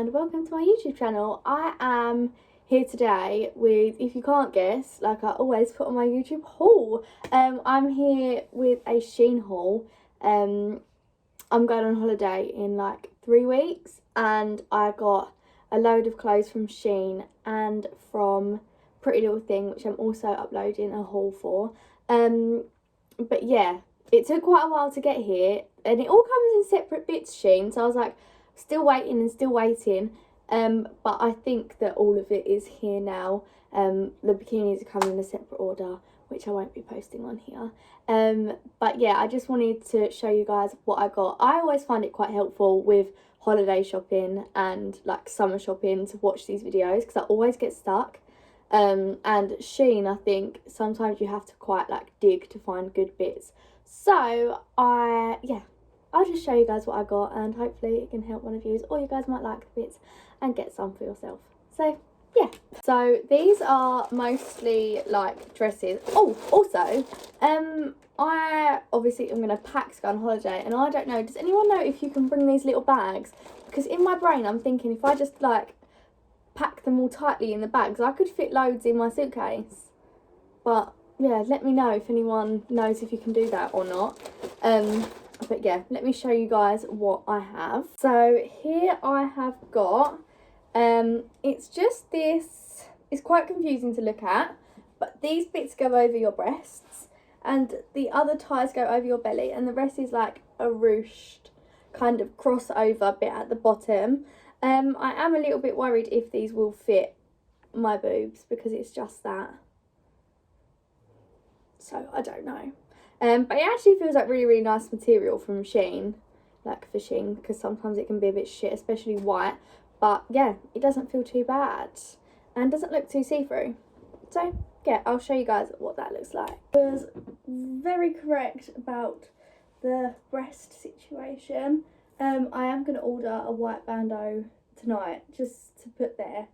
and welcome to my YouTube channel. I am here today with, if you can't guess, like I always put on my YouTube haul. I'm here with a SHEIN haul. I'm going on holiday in like 3 weeks and I got a load of clothes from SHEIN and from Pretty Little Thing, which I'm also uploading a haul for. But yeah, it took quite a while to get here and it all comes in separate bits, SHEIN, so I was like still waiting, but I think that all of it is here now. The bikinis are coming in a separate order, which I won't be posting on here. But yeah, I just wanted to show you guys what I got. I always find it quite helpful with holiday shopping and like summer shopping to watch these videos because I always get stuck. And SHEIN, I think sometimes you have to quite like dig to find good bits. So I'll just show you guys what I got and hopefully it can help one of you, or you guys might like the bits and get some for yourself. So yeah, so these are mostly like dresses. Oh, also I obviously am going to pack to go on holiday, and I don't know, does anyone know if you can bring these little bags? Because in my brain I'm thinking if I just like pack them all tightly in the bags, I could fit loads in my suitcase. But yeah, let me know if anyone knows if you can do that or not. But yeah, let me show you guys what I have. So here I have got, it's just this, it's quite confusing to look at, but these bits go over your breasts and the other ties go over your belly, and the rest is like a ruched kind of crossover bit at the bottom. I am a little bit worried if these will fit my boobs because it's just that. So I don't know. But it actually feels like really, really nice material from SHEIN, like for SHEIN, because sometimes it can be a bit shit, especially white. But yeah, it doesn't feel too bad and doesn't look too see-through. So yeah, I'll show you guys what that looks like. I was very correct about the breast situation. I am going to order a white bandeau tonight just to put there.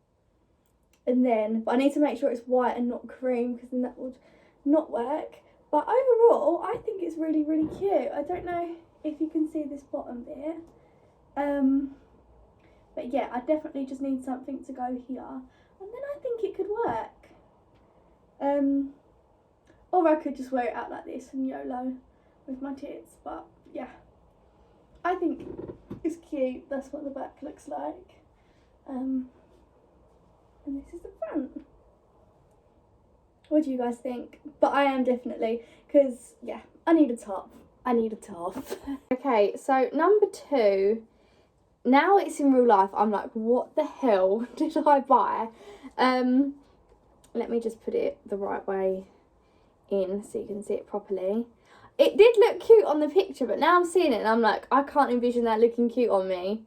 And then, but I need to make sure it's white and not cream because then that would not work. But overall, I think it's really, really cute. I don't know if you can see this bottom bit. But yeah, I definitely just need something to go here. And then I think it could work. Or I could just wear it out like this and YOLO with my tits. But yeah, I think it's cute. That's what the back looks like. And this is the front. What do you guys think? But I am definitely, because yeah, I need a top. Okay, so number 2, now it's in real life, I'm like, what the hell did I buy? Let me just put it the right way in so you can see it properly. It did look cute on the picture, but now I'm seeing it and I'm like, I can't envision that looking cute on me.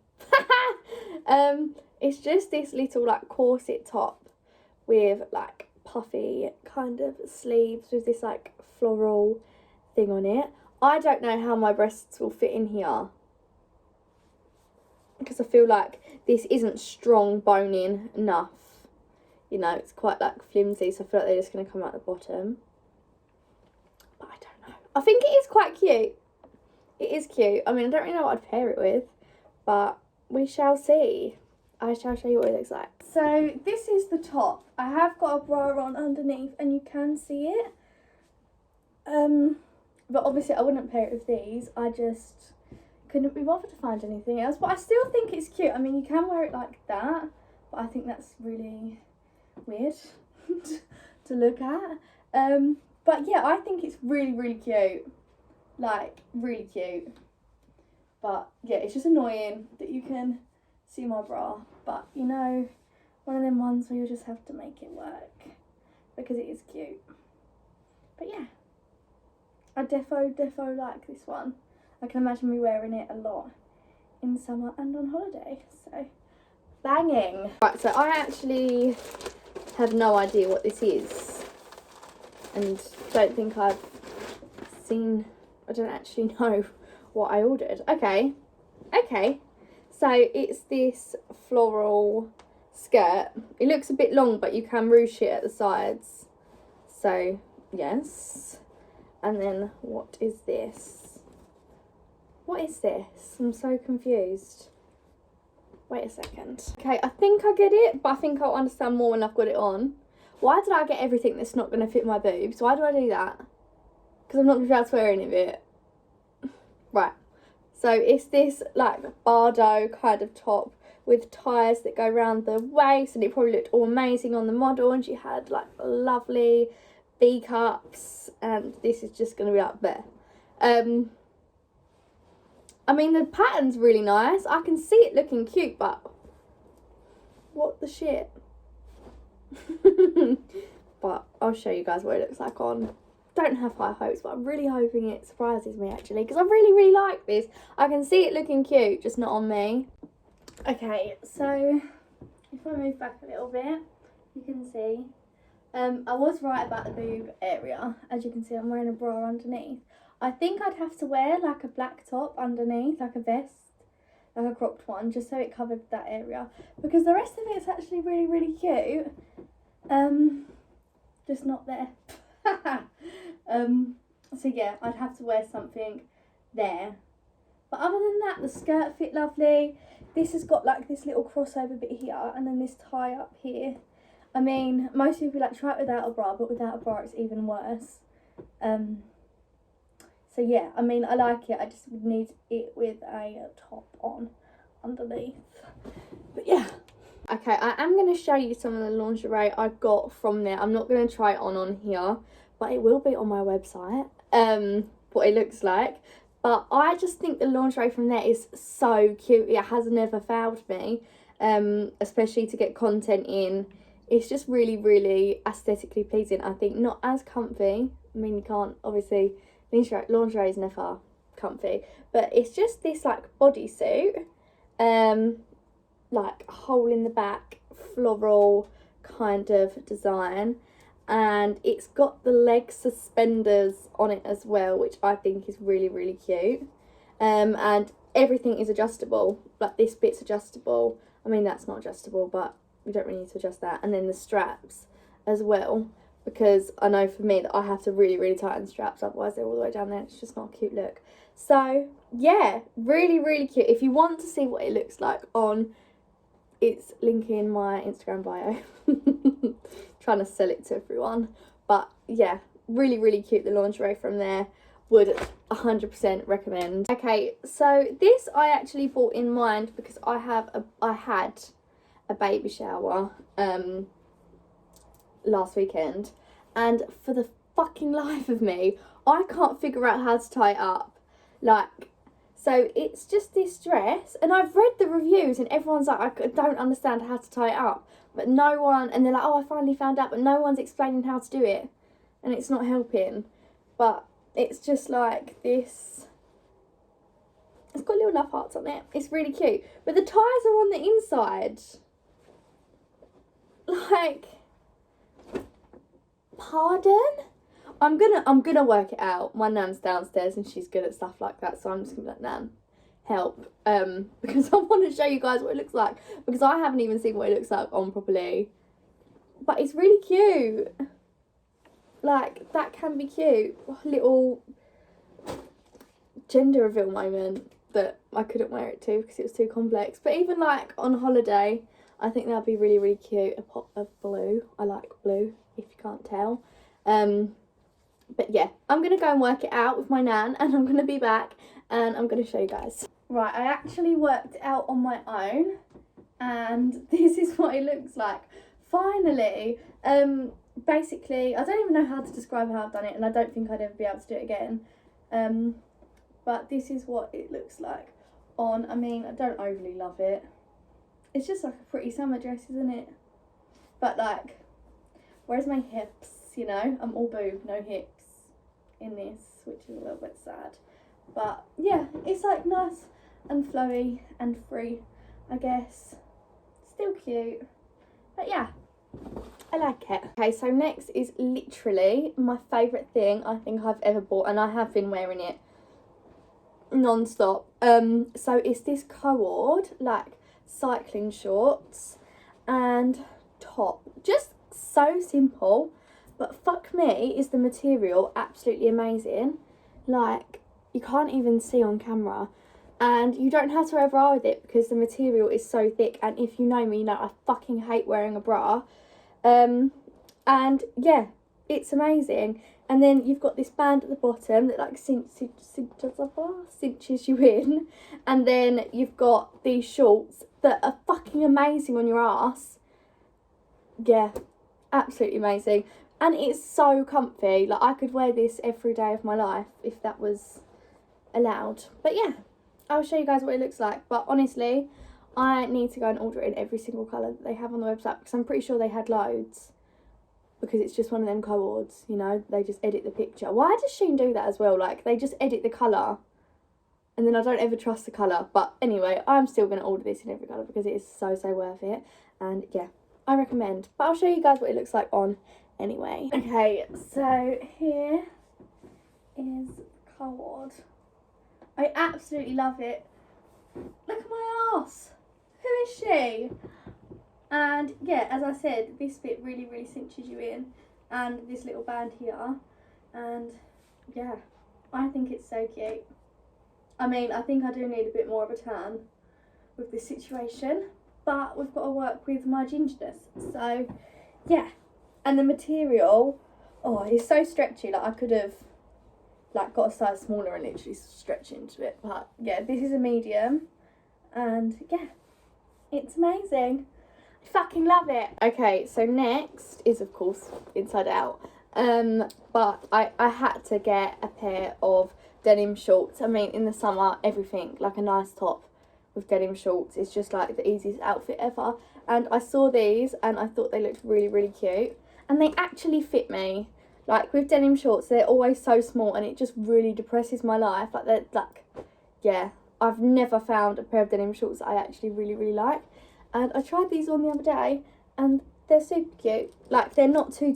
It's just this little like corset top with like puffy kind of sleeves with this like floral thing on it. I don't know how my breasts will fit in here because I feel like this isn't strong boning enough. You know, it's quite like flimsy, so I feel like they're just going to come out the bottom. But I don't know. I think it is quite cute. It is cute. I mean, I don't really know what I'd pair it with, but we shall see. I shall show you what it looks like. So this is the top. I have got a bra on underneath and you can see it. But obviously I wouldn't pair it with these. I just couldn't be bothered to find anything else. But I still think it's cute. I mean, you can wear it like that, but I think that's really weird to look at. But yeah, I think it's really, really cute. Like, really cute. But yeah, it's just annoying that you can see my bra, but you know, one of them ones where you just have to make it work because it is cute. But yeah, I defo like this one. I can imagine me wearing it a lot in summer and on holiday, so banging. Right, so I actually have no idea what this is and don't think I've seen, I don't actually know what I ordered. Okay. So it's this floral skirt. It looks a bit long, but you can ruche it at the sides. So, yes. And then, what is this? What is this? I'm so confused. Wait a second. Okay, I think I get it, but I think I'll understand more when I've got it on. Why did I get everything that's not going to fit my boobs? Why do I do that? Because I'm not going to be able to wear any of it. Right. So it's this like Bardo kind of top with ties that go around the waist, and it probably looked all amazing on the model, and she had like lovely B-cups, and this is just going to be up there. I mean, the pattern's really nice. I can see it looking cute, but what the shit? But I'll show you guys what it looks like on. Don't have high hopes, but I'm really hoping it surprises me actually, because I really like this. I can see it looking cute, just not on me. Okay, so if I move back a little bit, you can see I was right about the boob area. As you can see, I'm wearing a bra underneath. I think I'd have to wear like a black top underneath, like a vest, like a cropped one, just so it covered that area, because the rest of it's actually really cute. Just not there. So yeah, I'd have to wear something there. But other than that, the skirt fit lovely. This has got like this little crossover bit here, and then this tie up here. I mean, most people like try it without a bra, but without a bra it's even worse. So yeah, I mean, I like it. I just would need it with a top on underneath. But yeah. Okay, I am going to show you some of the lingerie I got from there. I'm not going to try it on here, but it will be on my website, what it looks like. But I just think the lingerie from there is so cute. It has never failed me, especially to get content in. It's just really aesthetically pleasing. I think not as comfy. I mean, you can't, obviously, lingerie is never comfy. But it's just this, like, bodysuit, like, hole in the back, floral kind of design. And it's got the leg suspenders on it as well, which I think is really cute. And everything is adjustable. Like, this bit's adjustable. I mean, that's not adjustable, but you don't really need to adjust that. And then the straps as well, because I know for me that I have to really tighten the straps, otherwise they're all the way down there. It's just not a cute look. So yeah, really cute. If you want to see what it looks like on, it's link in my Instagram bio. Trying to sell it to everyone, but yeah, really cute. The lingerie from there, would 100% recommend. Okay, so this I actually bought in mind because I had a baby shower last weekend, and for the fucking life of me I can't figure out how to tie it up. Like, so it's just this dress, and I've read the reviews and everyone's like, I don't understand how to tie it up, but no one, and they're like, oh, I finally found out, but no one's explaining how to do it, and it's not helping. But it's just like this, it's got little love hearts on it, it's really cute, but the ties are on the inside. Like, pardon? I'm gonna work it out. My nan's downstairs and she's good at stuff like that, so I'm just gonna be like, Nan, help, because I want to show you guys what it looks like, because I haven't even seen what it looks like on properly. But it's really cute. Like, that can be cute. A little gender reveal moment that I couldn't wear it to because it was too complex. But even like on holiday, I think that'd be really cute. A pop of blue. I like blue, if you can't tell. But yeah, I'm going to go and work it out with my nan, and I'm going to be back and I'm going to show you guys. Right, I actually worked it out on my own, and this is what it looks like. Finally, basically, I don't even know how to describe how I've done it, and I don't think I'd ever be able to do it again. But this is what it looks like on. I mean, I don't overly love it. It's just like a pretty summer dress, isn't it? But like, where's my hips, you know? I'm all boob, no hips in this, which is a little bit sad. But yeah, it's like nice and flowy and free, I guess. Still cute. But yeah, I like it. Okay, so next is literally my favourite thing I think I've ever bought, and I have been wearing it non-stop. So it's this cord, like cycling shorts and top. Just so simple, but fuck me, is the material absolutely amazing. Like, you can't even see on camera. and you don't have to wear a bra with it because the material is so thick, and if you know me, you know I fucking hate wearing a bra. And yeah, it's amazing. And then you've got this band at the bottom that like cinches you in, and then you've got these shorts that are fucking amazing on your ass. Yeah, absolutely amazing. And it's so comfy. Like, I could wear this every day of my life if that was allowed. But yeah, I'll show you guys what it looks like. But honestly, I need to go and order it in every single colour that they have on the website, because I'm pretty sure they had loads. Because it's just one of them co-ords, you know, they just edit the picture. Why does SHEIN do that as well? Like, they just edit the colour, and then I don't ever trust the colour. But anyway, I'm still going to order this in every colour because it is so, so worth it. And yeah, I recommend. But I'll show you guys what it looks like on anyway. Okay, so here is the co-ord. I absolutely love it. Look at my arse. Who is she? And yeah, as I said, this bit really, really cinches you in, and this little band here, and yeah, I think it's so cute. I mean, I think I do need a bit more of a tan with this situation, but we've got to work with my gingerness. So yeah, and the material, oh, it's so stretchy. Like, I could have like got a size smaller and literally stretch into it, but yeah, this is a medium, and yeah, it's amazing. I fucking love it. Okay, so next is of course inside out, but I had to get a pair of denim shorts. I mean, in the summer, everything, like a nice top with denim shorts is just like the easiest outfit ever. And I saw these and I thought they looked really, really cute, and they actually fit me. Like, with denim shorts, they're always so small and it just really depresses my life. Like, they're like, yeah, I've never found a pair of denim shorts that I actually really, really like. And I tried these on the other day, and they're super cute. Like, they're not too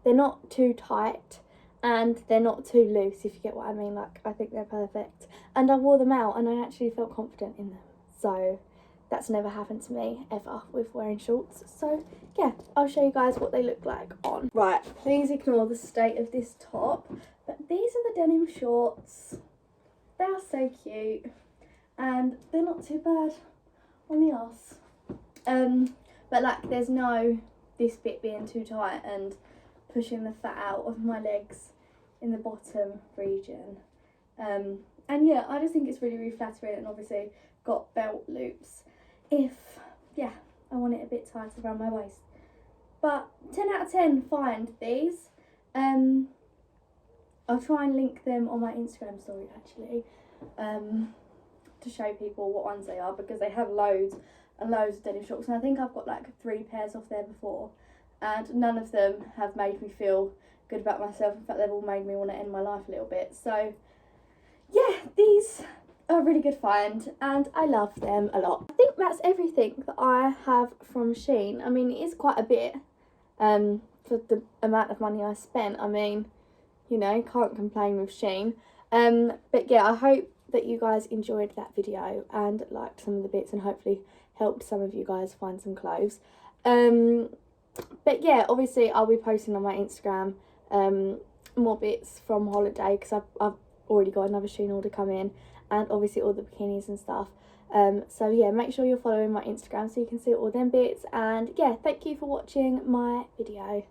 they're not too tight, and they're not too loose, if you get what I mean. Like, I think they're perfect. And I wore them out, and I actually felt confident in them. So that's never happened to me ever with wearing shorts. So yeah, I'll show you guys what they look like on. Right, please ignore the state of this top, but these are the denim shorts. They are so cute, and they're not too bad on the arse. But like, there's no this bit being too tight and pushing the fat out of my legs in the bottom region. And yeah, I just think it's really, really flattering, and obviously got belt loops if, yeah, I want it a bit tighter around my waist. But 10 out of 10 find these. I'll try and link them on my Instagram story actually, to show people what ones they are, because they have loads and loads of denim shorts, and I think I've got like 3 pairs off there before, and none of them have made me feel good about myself. In fact, they've all made me want to end my life a little bit. So yeah, these are a really good find, and I love them a lot. I think that's everything that I have from SHEIN. I mean, it is quite a bit for the amount of money I spent. I mean, you know, can't complain with SHEIN. But yeah, I hope that you guys enjoyed that video and liked some of the bits, and hopefully helped some of you guys find some clothes. But yeah, obviously I'll be posting on my Instagram more bits from holiday, because I've already got another SHEIN order come in, and obviously all the bikinis and stuff. So yeah, make sure you're following my Instagram so you can see all them bits. And yeah, thank you for watching my video.